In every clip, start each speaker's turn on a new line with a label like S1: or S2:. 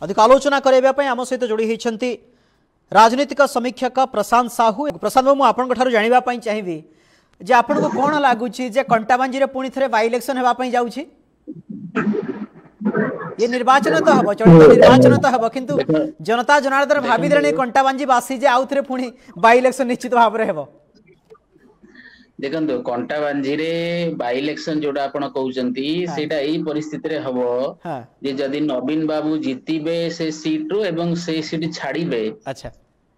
S1: अधिक आलोचना करने आम सहित जोड़ी होती राजनीतिक समीक्षक प्रशांत साहू। प्रशांत बाबू आपंठ जानापी चाहिए जे आपन को कौन लगुच कंटाबांजी पुणी थे बाय इलेक्शन होगापी जाऊँगी ये निर्वाचन तो हम चलित निर्वाचन तो हम किंतु जनता जनार्दन भावी कंटाबांजी बासी जे आउ थे पुणी बाय इलेक्शन निश्चित भाव में हो।
S2: देखो कंटाबांजी रे बाय इलेक्शन जोड़ा आपण कहउचंती सेटा एई परिस्थिति रे हबो जे जदि नवीन बाबू जीतिबे से सीट रो एवं से सीट छाड़ीबे
S1: अच्छा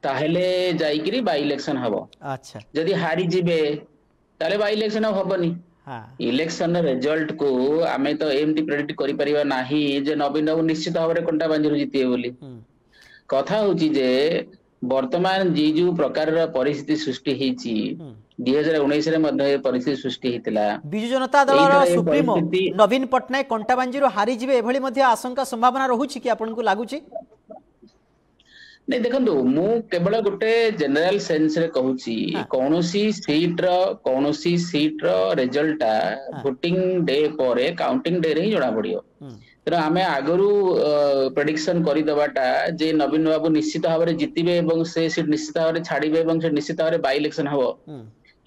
S2: ताहेले जाईकरी बाय इलेक्शन हबो।
S1: अच्छा
S2: जदि हारी जिबे ताले बाय इलेक्शन हबनी। इलेक्शन रिजल्ट को आमे तो एमटी प्रेडिक्ट करि परिबा नाही जे नवीन बाबू निश्चित भाव रे कंटाबांजी रो जीतिबे बोली। कथा होची जे वर्तमान जी जो प्रकार परिस्थिति सृष्टि होती 2019 रे मध्य परिस्थिति सृष्टि होता
S1: बिजु जनता दल सुप्रीमो नवीन पट्टनायक कंटाबांजी हारी जीवे एभली मध्य आशंका संभावना रहुछि कि आपन को लागुछि?
S2: नहीं देखंतु मु केवल गोटे जनरल सेंस रे कहूची कोनोसी सीट रो रिजल्ट वोटिंग डे परे काउंटिंग डे रे ही जणा पड़ियो। तेना आमे आगरू प्रेडिक्शन करि दबाटा जे नवीन बाबू निश्चित भाव में जितिबे एवं से सीट निश्चित भाव में छाड़िबे एवं से निश्चित भाव में बाय इलेक्शन हबो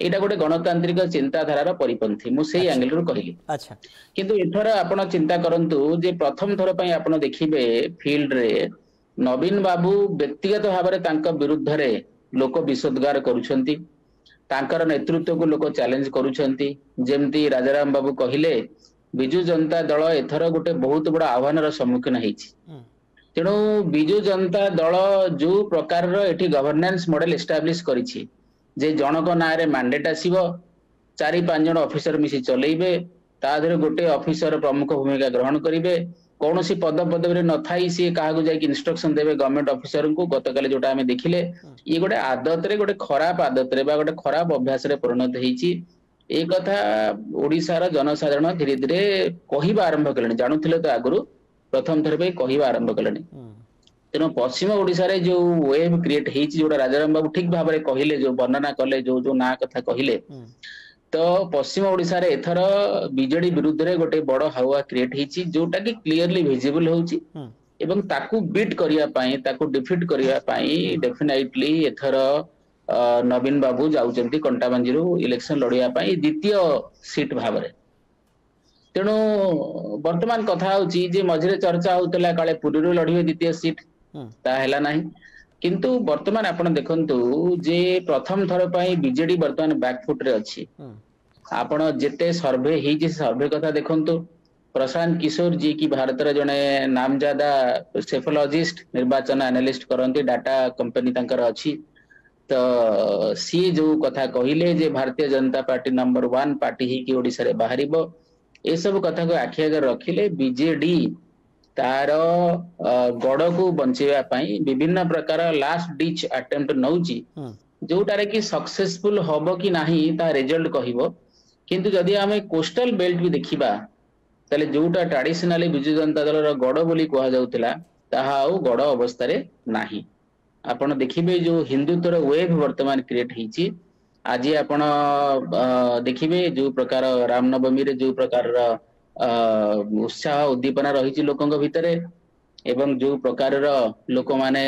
S2: एटा गोटे गणतांत्रिक चिंताधारार परिपंथी मु सेही एंगल रो कहिली। अच्छा किंतु एथर आपण चिंता करंतु जे प्रथम थर पई आपण देखिबे फील्ड रे नवीन बाबू व्यक्तिगत भाव में तांका विरुद्ध रे लोक विषोद्गार करूछंती तांकर नेतृत्व को लोक चैलेंज करूछंती। जेमती राजाराम बाबू कहिले बिजु जनता दल एथर गोटे बहुत बड़ा आह्वान सम्मुखीन होती। तेणु बिजु जनता दल जो प्रकार एठी गवर्नेंस मॉडल एस्टाब्लिश करिछि जे जनक नारे मैंडेट आसीबो 4-5 जन ऑफिसर मिसी चलेइबे ता धरे गोटे ऑफिसर प्रमुख भूमिका ग्रहण करिवे कौन सी पद पदवी न थाई सी क्या जाकि इंस्ट्रक्शन देवे गवर्नमेंट ऑफिसर को गतकाली जोटा आमे देखिले ये गोटे आदत रे गोटे खराब आदत रे बा गोटे खराब अभ्यास रे परिणत होईची। ए कथा ओडिशार जनसाधारण धीरे धीरे कहिबा आरंभ कलेनी जानुथिले तो आगुरु प्रथम थर पे कहिबा आरंभ कलेनी। तेणु पश्चिम ओडिशा रे जो वेव क्रिएट होईची जोटा राजाराम बाबू ठीक भाव में कहिले जो वर्णना कले जो जो ना कथा कहिले तो पश्चिम ओडिशा रे एथर बीजेडी विरुद्ध रे गोटे बड़ हावा क्रिएट होईची जोटा कि क्लियरली विजिबल होउची एवं ताकू बीट करिया पाई ताकू डिफीट करिया पाई डेफिनेटली एथर नवीन बाबू जाउचंती कंटाबांजी रो इलेक्शन लड़िया पाई द्वितीय सीट भाव रे। तेणु वर्तमान कथा होची जे मझिरे चर्चा होतला काले पुरी रो लड़िवे द्वितीय सीट ता हैला नाही किंतु वर्तमान आपण देखंतु जे प्रथम थर पई बीजेडी वर्तमान बैकफुट रे अछि। आपण जेते सर्वे ही जे सर्वे कथा देखंतु प्रशांत किशोर जी की भारत रे जने नामजादा सेफोलॉजिस्ट निर्वाचन एनालिस्ट करंती डाटा कंपनी तांकर अछि तो सी जो कथा कहिले जे Bharatiya Janata party number 1 party ही की ओडिसा रे बाहरिबो ए सब कथा को आखि आगे रखिले बीजेडी तार गड़ को बंचेवा पाई विभिन्न प्रकार लास्ट डिच अटेम्प्ट नौची जोटारे कि सक्सेसफुल हबो कि नाही ता रिजल्ट कहिबो। किंतु जदि आमे कोस्टल बेल्ट भी देखिबा तले जोटा ट्रेडिशनली बिजु जनता दल रो गड़ बोली कहा जाउतला ताहा आ गड़ अवस्था रे नाही। आपण देखिबे जो हिंदुत्वर वेव वर्तमान क्रिएट हिची आज आपण देखिबे जो प्रकार रामनवमी रे जो प्रकार उत्साह उद्दीपना रही लोकों भितरे एवं जो प्रकार लोक माने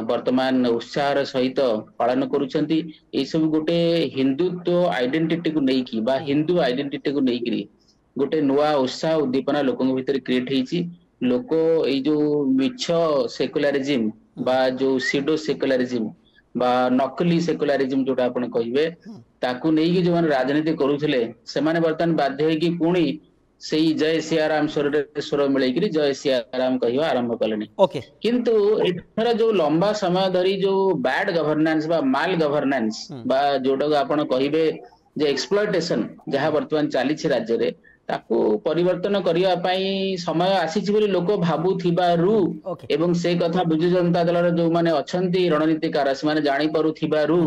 S2: वर्तमान उत्साह सहित पालन करुछंती ए सब गोटे हिंदुत्व आइडेंटिटी को नेकी बा हिंदू आइडेंटिटी को नेकी गोटे नुआ उत्साह उद्दीपना लोकों भितरे क्रिएट हिची। लोक ए जो मिछ सेकुलरिज्म बा जो सिडो सेकुलरिज्म बा नकली सेकुलरिज्म जोटा आपण कहिबे ताकू नेकी जो माने राजनीति करूथिले से माने वर्तमान बाध्य होई कि पुणी सेई जय सियाराम स्वर मिलेकरी जय सियाराम कहवा आरंभ कलेनी। किंतु एथर जो लंबा समय धरी जो बैड गवर्नेंस बा माल गवर्नेंस बा जोटा आपण कहिबे जे एक्सप्लॉयटेशन जहां वर्तमान चली राज्य रे ताकू परिवर्तन करिया पाई समय आसीछि बोली लोक भाबुथिबारु एवं से कथा बिजु जनता दल जो माने अछंती रणनीतिकार से माने जानि परुथिबारु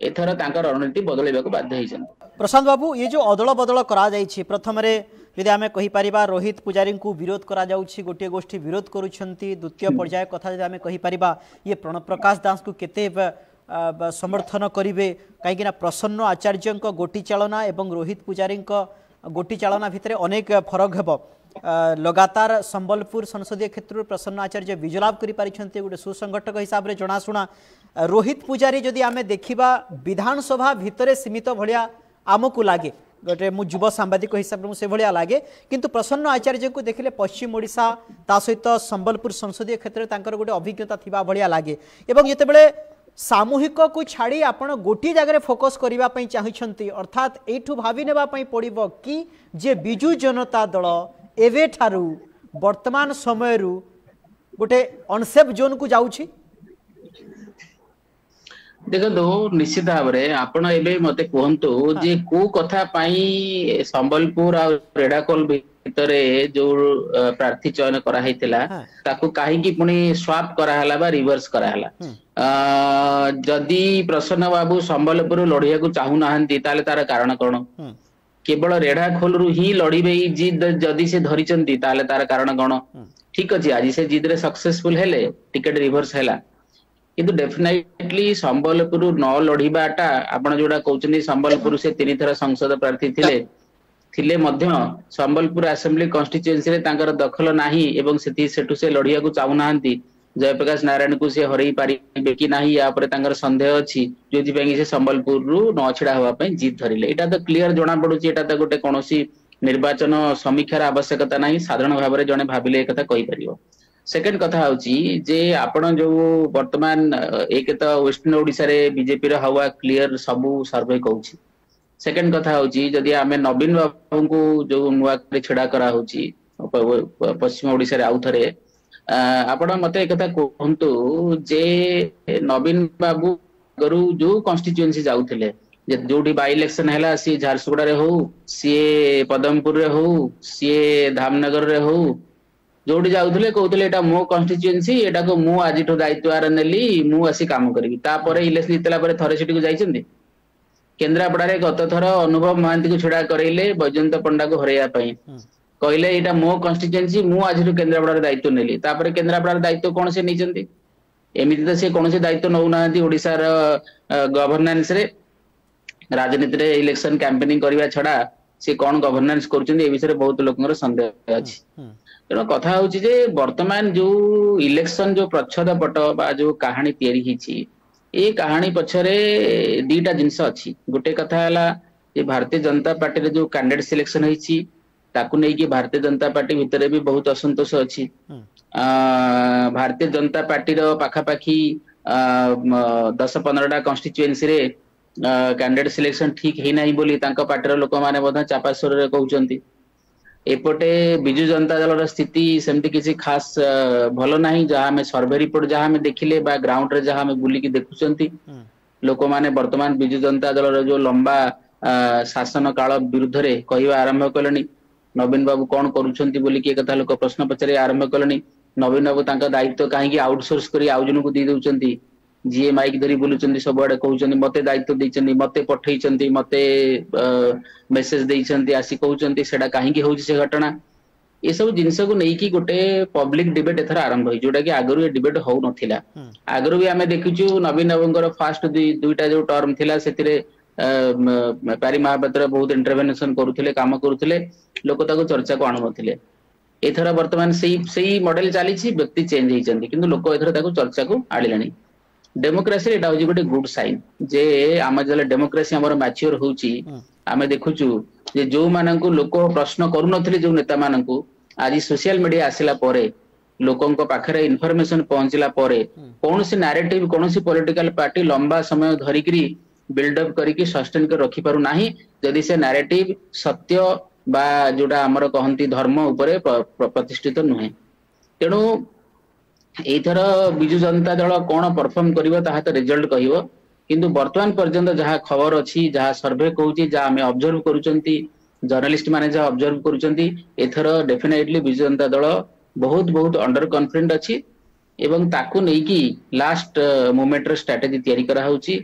S2: एथर तांकर रणनीति बदलैबाकू बाध्य होइछन।
S1: प्रशांत बाबू ये जो अदल बदल करा जाइछि प्रथम रे यदि आमे कहि परिबा रोहित पुजारी को विरोध करा जाउछि गोटे गोष्ठी विरोध करूछंती द्वितीय पर्याय कथा यदि आमे कहि परिबा ये प्रणव प्रकाश दास को केते समर्थन करिवे काहेकि ना प्रसन्न आचार्य गोटी चालना एवं रोहित पुजारी गोटी चालना भितर अनेक फरक हेबो लगातार संबलपुर संसदीय क्षेत्र प्रसन्न आचार्य विजलाभ कर गोटे सुसंगठक हिसाब से जनाशुना रोहित पुजारी जदि आमे देखिबा विधानसभा भितरे सीमित भलिया आमको लगे गोटे मु युव सांबादिक हिसाब से भाया लगे किंतु प्रसन्न आचार्य को देखिले पश्चिम ओडिशा ता सहित संबलपुर संसदीय क्षेत्र में गोटे अभिज्ञता थिबा भाया लगे एवं जितेबले सामूहिक को छाड़ी आपण गोटे जगह फोकस करने चाहते अर्थात यू भावी नेबा पड़ो कि जे बिजु जनता दल एवे ठारू वर्तमान समय गोटे अनसेफ जोन को जाउछि
S2: देखो निश्चित भाव में आपण एबे मते कहंतु जे को कथा पाई संबलपुर आ रेडाकोल भितरे जो प्रार्थी चयन करा हैतिला ताकू काहे की पुनी स्वाप करा हला बा रिवर्स करा हला जदी प्रसन्न बाबू संबलपुर लड़िया को चाहू नाहंती ताले तार कारण कोन केवल रेडाखोल रु ही लड़ीबे जिद जदी से धरिचंती ताले तार कारण कोन ठीक अछि आज से जिद रे सक्सेसफुल हेले टिकट रिवर्स हैला किंतु डेफिनेटली संबलपुर न लड़ीबाटा आपण जोडा कहउछनी संबलपुर से 3 थर संसद प्रार्थी थिले मध्य संबलपुर असेंबली कॉन्स्टिट्यूएंसी रे तांकर दखल नाही एवं सेठु से लड़िया को चाहू नाहंती जयप्रकाश नारायण को से हरई पारिबे कि नाही या पर तांकर संदेह अछि जोथि बेंगी से संबलपुर रु न छिडा होवा पई जीत धरिले एटा तो क्लियर जणा पडुची एटा तो गोटे कोनोसी निर्वाचन समीक्षार आवश्यकता नाही साधारण भाव रे जणे भाबिले ए कथा कहि परिबो सेकेंड कथा होची जे आपण जो वर्तमान एक तो वेस्टर्न ओडिसा रे बीजेपी रो हवा क्लियर सबु सर्वे कहउची सेकेंड कथा होची जदी आमे नवीन बाबू को जो नुवा करे छडा करा होची पश्चिम ओडिसा रे आउथरे आपण मते एक कथा कहंतु जे नवीन बाबू गरु जो कॉन्स्टिट्यूएंसी जाउथिले जे जोडी बाय इलेक्शन हैला सी झारसुगुडा रे हो सी पदमपुर रे हो सी धामनगर रे हो जोड़ी जाउथले कहउथले एटा मो कॉन्स्टिट्यूएंसी एटा को मु आज तो दायित्व आर नेली मु आसी काम करबी ता परे इलेक्शन जितला परे थरे सिटी को जाइछन्ती केन्द्रापड़ा रे गत थर अनुभव महांती को छुड़ा करैले वैजयंत पंडा को हरैया पई कहले एटा मो कॉन्स्टिट्यूएंसी मु आज तो केन्द्रापड़ा रे दायित्व नेली ता परे केन्द्रापड़ा रे दायित्व कोन से निचन्ती एमिति त से कोन से दायित्व नउ नांती ओडिसा र गवर्नेंस रे राजनीति रे इलेक्शन कैंपेनिंग करबा छडा से कोन गवर्नेंस करूछन्ती ए विषय बहुत लोकंर संदेह अछि तेणु कथा होची जे वर्तमान जो इलेक्शन जो प्रच्छद पट बा जो कहानी तैयारी हिची ए कहानी पछरे दीटा जिंस अछि गोटे कथा हला जे भारतीय जनता पार्टी रे जो कैंडिडेट सिलेक्शन हिची ताकू नै कि भारतीय जनता पार्टी भितरे भी बहुत असंतोष अछि भारतीय जनता पार्टी रो पाखा पाखी 10-15टा कॉन्स्टिट्यूएंसी रे कैंडिडेट सिलेक्शन ठीक हे नाही बोली तांका पार्टी रो लोक माने बधा चापास्वर रे कहउचंती एपटे बिजु जनता दल स्थिति सेमती किसी खास भलो नहीं जहाँ हमें सर्वे रिपोर्ट जहाँ हमें देखिले बा ग्राउंड रे जहाँ हमें बुलिकी देखुचंती लोक माने वर्तमान बिजु जनता दल जो लंबा शासन काल विरुद्ध रे कहवा आरंभ कलेनी नवीन बाबू कौन करूछंती बोलिकी एक कथा लोक प्रश्न पचारे आरंभ कलेनी नवीन बाबू तांका दायित्व काहेकि आउटसोर्स करी आउ जन को दी दउचंती जी माइक धरी बुलुचंती सब आडे कहउचंती मते दायित्व दैचंती मते पठैचंती मते मेसेज दैचंती आसी कहउचंती सेडा काहेकि होउची से घटना ये सब जिंस को नै कि गोटे पब्लिक डिबेट एथर आरंभ होई जोटा कि आगरु ए डिबेट हो नथिला आगरु भी हमें देखिचु नवीन बाबूंकर फास्ट दुईटा जो टर्म थिला सेतिरे पारी महापात्र बहुत इंटरवेंशन करूथिले काम करूथिले लोक ताको चर्चा को आनु नथिले एथर वर्तमान सेही मॉडल चली व्यक्ति चेंज होइचंती किंतु लोक एथर ताको चर्चा को आलिलानी डेमोक्रेसी एटा होची गोटे गुड साइन जे आम जले डेमोक्रेसी हमर मैच्योर होची आमे देखुचु जे जो माननकु लोक प्रश्न करू नथिले जो नेता माननकु आज सोशल मीडिया आसिला परे लोकन को पाखरे इन्फॉर्मेशन पहुंचला परे कोनोसी नैरेटिव कोनोसी पॉलिटिकल पार्टी लंबा समय धरिकरी बिल्ड अप करिकि सस्टेन कर रखि पारु नाही जदि से नैरेटिव सत्य बा जोडा हमर कहंती धर्म उपरे प्रतिष्ठित नुहे तेणु एथर बिजु जनता दल कौन परफॉर्म करिवो ताहा तो रिजल्ट कहिवो किंतु वर्तमान पर्यंत जहाँ खबर अछि जहाँ सर्वे कहूची जहाँ हमें ऑब्जर्व करूचंती जर्नलिस्ट माने जहाँ ऑब्जर्व करूचंती एथर डेफिनेटली बिजु जनता दल बहुत बहुत अंडर कॉन्फिडेंट अछि एवं ताकू नै कि लास्ट मोमेंट रे स्ट्रेटजी तयारी करा होची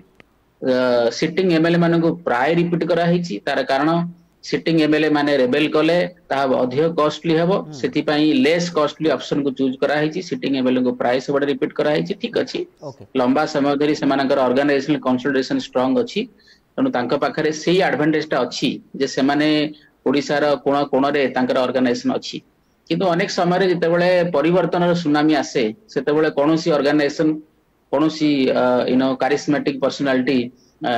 S2: सिटिंग एमएलए माने को प्राय रिपीट करा हिची तार कारण सिटिंग एमएलए माने रेबेल कले ता अधिक कॉस्टली हेबो सेति पई लेस कॉस्टली ऑप्शन को चूज करा हिची सिटिंग एमएलए को प्राय सब रिपीट करा हिची ठीक अछि लंबा समय धरि सेमानकर ऑर्गेनाइजेशनल कंसोलिडेशन स्ट्रांग अछि तनु तांका पाखरे सेही एडवांटेज ता अछि जे सेमाने ओडिसा रा कोण कोण रे तांकर ऑर्गेनाइजेशन अछि किंतु अनेक समय जितेबाला परिवर्तन सुनामी आसे से कौन सी ऑर्गेनाइजेशन कौन सी कारिस्मेटिक पर्सनालिटी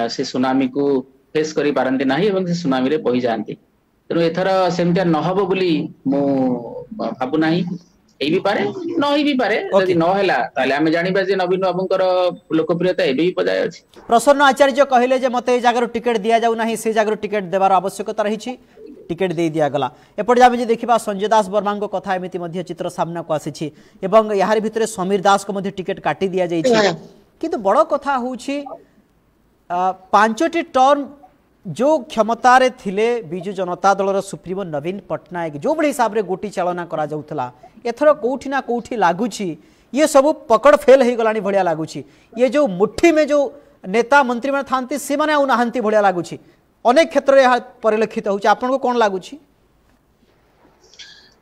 S2: से सुनामी को फेस करी पारंती नाही एवं से सुनामी रे बही जाती तेणु एथर सेमतिया नहबो बोली मु भाबु नाही एई भी पारे न होई भी पारे यदि न हैला ताले आमे जानिबा जे नवीन बाबूंकर लोकप्रियता एबे भी पजाय अछि।
S1: प्रसन्न आचार्य कहले जे मते ए जागर टिकट दिया जाउ नाही से जागर टिकट देबार आवश्यकता रही टिकट दे दिया गला एपटे आमे जे देखिबा संजय दास वर्मा को कथा एमिति मध्य चित्र सामना को आसी एवं यार भितरे समीर दास को मध्य टिकट काटी दिया जाई छी किंतु बड़ कथा होउछि 5टी टर्म जो क्षमतार थिले बिजु जनता दलर सुप्रीमो नवीन पट्टनायक जो बड़ी हिसाब रे गोटी चालना करा जाउथला एथर कोठी ना कोठी लागुछि ये सब पकड़ फेल हो गलानी भलिया लागुछि ये जो मुट्ठी में जो नेता मंत्री माने थांती से माने आउ नाहंती भलिया लागुछि अनेक क्षेत्र रे परिलक्षित होउछि आपन को कोन लागुछि।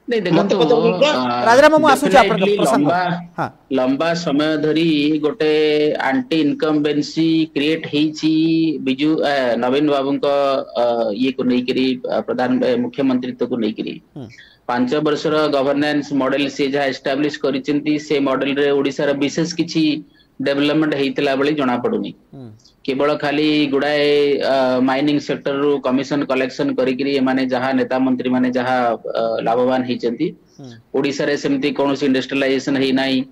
S2: नहीं देखो
S1: राजाराम मु आसुछि आपन प्रसंग
S2: लंबा समय धरी गोटे एंटी इनकम्बेंसी क्रिएट हेची बिजू नवीन बाबू को ये को नहीं करी प्रधान मुख्यमंत्रीत्व को नहीं करी 5 वर्षर गवर्नेंस मॉडल से जहाँ एस्टाब्लिश करिसेंती से मॉडल रे ओडिसा रे विशेष किछि डेवलपमेंट हेइतला बळी जणा पडुनी केवल खाली गुडाए माइनिंग सेक्टर रू कमिशन कलेक्शन करिकरी माने जहाँ नेता मंत्री माने जहाँ लाभवान हेचंती ओडिसा रे सेमती कोनोसी इंडस्ट्रियलाइजेशन हेइ नाही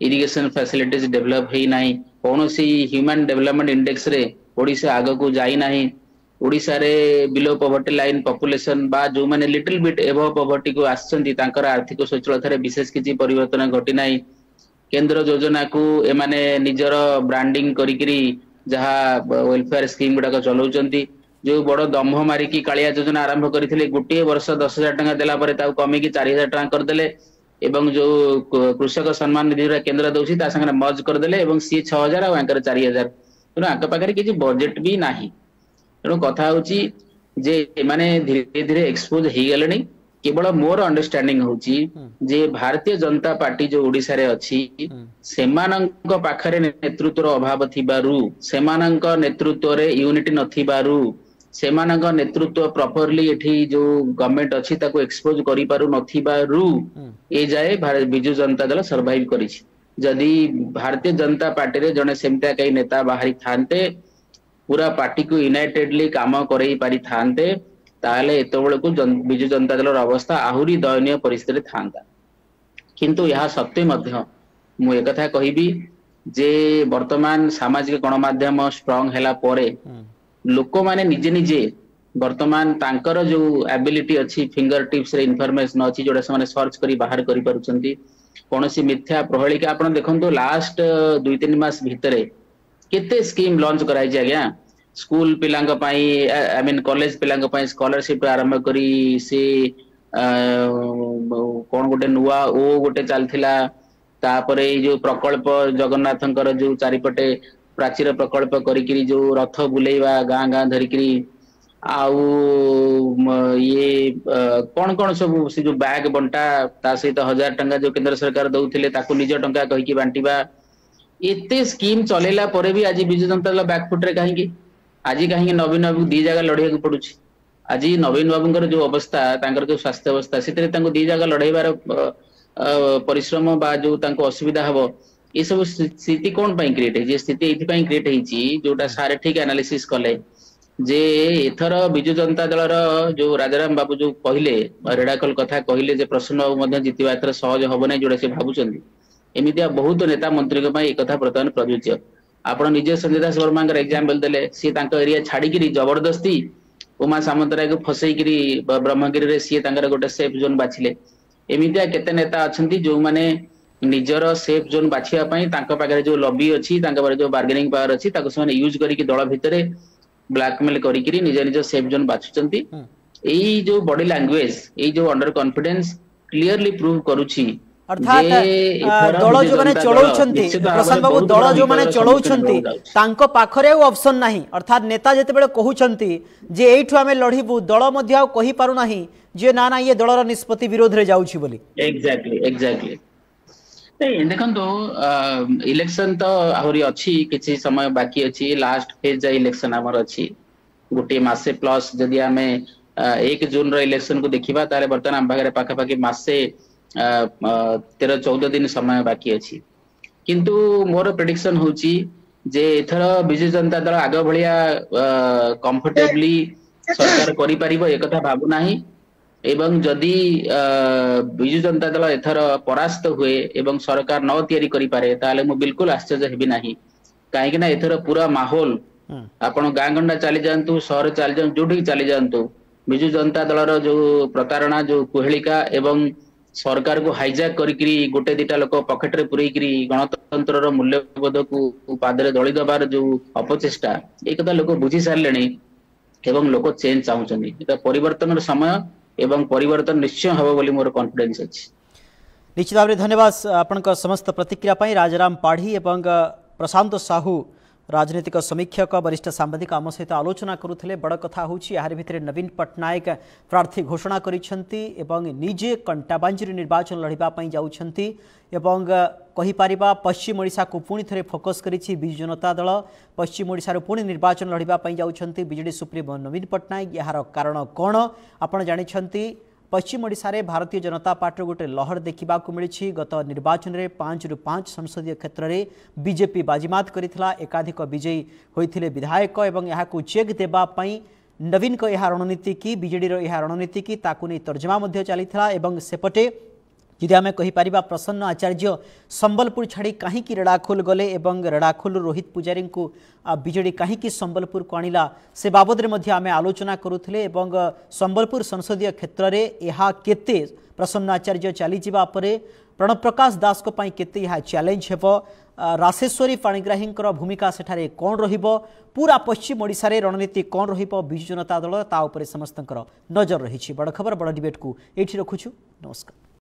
S2: इरिगेशन फैसिलिटीज डेवलप हेइ नाही कोनोसी ह्यूमन डेवलपमेंट इंडेक्स रे ओडिसा आगे को जाई नाही ओडिसा रे बिलो पॉवर्टी लाइन पॉपुलेशन बा जो माने लिटिल बिट एबव पॉवर्टी को आछंती तांकर आर्थिक सचलता रे विशेष किछि परिवर्तन घटी नाही केंद्र योजना को ए माने निजर ब्रांडिंग करिकरी जहाँ वेलफेयर स्कीम गुड़ाक चलाउछंती जो बड़ दम्भ मारिकी कालिया योजना आरंभ करथिले गोटे वर्ष 10,000 टका देला परे ताऊ कमी की 4,000 टका कर देले एवं जो कृषक सम्मान निधि रा केंद्र दउछि ता संगे मर्ज कर देले एवं सी 6,000 आ अंकर 4,000 तेणु आंक पाखरे किछि बजेट भी नाही तेणु कथा होछि जे माने धीरे धीरे एक्सपोज हेइ गेलनी केवल मोर अंडरस्टैंडिंग होछि जे भारतीय जनता पार्टी जो ओडिसा रे अछि सेमानंक पाखरे नेतृत्वर अभाव थिबारु सेमानंक नेतृत्व रे यूनिटी नथिबारु सेमानंक नेतृत्व प्रॉपर्ली एठी जो गवर्नमेंट अछि ताको एक्सपोज करि पारु नथिबारु ए जाय बिजु जनता दल सर्वाइव करिछि जदि भारतीय जनता पार्टी रे जने सेमता कई नेता बाहरी थानते पूरा पार्टी को यूनाइटेडली काम करई पारि थानते ताले एतबेले को बिजु जनता दलर अवस्था आहुरी दयनीय परिस्थिति थांता किंतु यह सत्य मध्य मु एक कथा कहिबी जे वर्तमान सामाजिक गणमाध्यम स्ट्रांग हैला परे लोक माने निजे निजे वर्तमान तांकर जो एबिलिटी अछि फिंगर टिप्स रे इन्फॉर्मेशन अछि जोडा से माने सर्च करी बाहर करी परुचंती कोनोसी मिथ्या प्रहलिका आपण देखंतो लास्ट 2-3 मास भितरे केते स्कीम लॉन्च कराई जे आज्ञा स्कूल पिलांग पाई आई मीन कॉलेज पिलांग पाई स्कॉलरशिप आरंभ करी से कोन गोटे नुवा ओ गोटे चलथिला तापरे जो प्रकल्प जगन्नाथंकर जो चारिपटे प्राचीर प्रकल्प करिकरी जो रथ बुलेवा गां गां धरिकरी आउ ये कौन कौन सब से जो बैग बंटा ता सहित 1,000 टंका जो केंद्र सरकार दउथिले ताकू निज टंका कहि की बांटीबा एते स्कीम चलेला परे भी आज बिजु जनता दल बैकफुट रे काहेकी आज कहीं नवीन बाबू दी जगह लड़े को पड़ुछि आज नवीन बाबूंकर जो अवस्था तांकर जो स्वास्थ्य अवस्था से दी जगह लड़ेबार परिश्रम बा जो तांको असुविधा हबो ये सब स्थिति कौन पाई क्रिएट है स्थिति एथि पाई क्रिएट हेची जोटा सारे ठीक एनालिसिस कले जे एथर बिजु जनता दलर जो राजाराम बाबू जो कहले रेडाकल कथा कहले जे प्रसन्न बाबू मध्ये जितिबा एथर सहज हबो नै जोडा से भाबुचंदी एमितिया बहुत नेता मंत्री को पाई एक कथा प्रदान प्रयोज्य आपण निजे संजय दास वर्मा एग्जांपल देले सी तांको एरिया छाड़ी करी जबरदस्ती उमा सामंतराय को फसई करी ब्रह्मगिरी रे सी तांकर गोटे सेफ जोन बाछिले एमितिया केते नेता अछंती जो माने निजर सेफ जोन बाछिया पई तांको पाखरे जो लॉबी अछि तांको पाखरे जो बार्गेनिंग पावर अछि ताको समान यूज करी कि दल भितरे ब्लैकमेल करी करी निज निज सेफ जोन बाछुचंती एई जो बॉडी लैंग्वेज एई जो अंडर कॉन्फिडेंस क्लियरली प्रूव करूछि
S1: अर्थात दल जो माने चलाउछंती प्रशांत बाबू दल जो माने चलाउछंती तांको पाखरे ऑप्शन नाही अर्थात नेता जेते बेले कहउछंती जे एठु हमें लढिबु दल मध्ये कहि पारु नाही जे ना ना ये दलर निष्पत्ति विरोध रे जाउछि बोली
S2: एग्जैक्टली नहीं देखो इलेक्शन तो आहुरी अच्छी किसी समय बाकी अच्छी लास्ट फेज इलेक्शन आमर अच्छी गोटे मासे प्लस जदि आमे 1 जून इलेक्शन को देखा ताले बर्तमान आम पाखे पाखापाखि मासे 13-14 दिन समय बाकी अच्छी किंतु मोर प्रेडिक्शन होची जे एथर विजु जनता दल आग भलिया कंफर्टेबली सरकार करि परिबो एक कथा भाबु नाही एवं जदि विजु जनता दल एथर परास्त हुए एवं सरकार न तैयारी करि पारे ताले मु बिल्कुल आश्चर्य हेबि नाही काहे कि ना एथर पूरा माहौल आपण गां गंडा चली जांतु शहर चली जांतु जोठी चली जांतु विजु जनता दलर जो प्रतारणा जो कुहेलिका एवं सरकार को हाईजैक करी गोटे दिटा लोक पकेट रे पुरई करी गणतंत्र मूल्यबोध को पादरे दली दबार जो अपचेष्टा एक कथा लोक बुझी सारे एवं लोक चेंज चाहूँ परिवर्तन समय एवं परिवर्तन निश्चय हम बोली मोर कॉन्फिडेंस अच्छी
S1: निश्चित भाव धन्यवाद आपण समस्त प्रतिक्रिया राजाराम पाढ़ी एवं प्रशांत साहू राजनीतिक समीक्षक वरिष्ठ सांबादिक आम सहित आलोचना करुले बड़ कथा होची यार भितर नवीन पट्टनायक प्रार्थी घोषणा करिसेंती एवं निजे कंटाबांजी निर्वाचन लड़ाई जाउछंती एवं कहि परिबा पश्चिम ओडिशा को पुणी थे फोकस करिछि बिजु जनता दल पश्चिम ओडिशा पुणी निर्वाचन लड़ाई जाउछंती बीजेडी सुप्रीमो नवीन पट्टनायक यार कारण कौन आपण जानिछंती पश्चिम ओडिशा रे भारतीय जनता पार्टी गोटे लहर देखा मिली गत निर्वाचन में 5 रु 5 संसदीय क्षेत्र में बीजेपी बाजीमात करथिला एकाधिक विजयी होइथिले विधायक एवं यहाँ चेक देवाई नवीन को यह रणनीति की बीजेडी यह रणनीति की ताकू नहीं तर्जमा चलीथिला एवं सेपटे यदि आम कहीपर प्रसन्न आचार्य संबलपुर छाड़ी कहीं रेड़ाखोल गले एवं रेड़ाखोल रोहित पुजारी को बीजेडी कहीं संबलपुर को आणिला से बाबद में आम आलोचना करुले एवं संबलपुर संसदीय क्षेत्र में यह केते प्रसन्न आचार्य चली जावा परे प्रणव प्रकाश दास को पई केते यह चैलेंज हेबो राशेश्वरी पाणिग्राही भूमिका सेठारे कौन रहिबो पूरा पश्चिम ओडिशा रे रणनीति कौन रहिबो बिजु जनता दल ता उपरे समस्तंकर नजर रही बड़ खबर बड़ डिबेट को एठी रखुछु नमस्कार।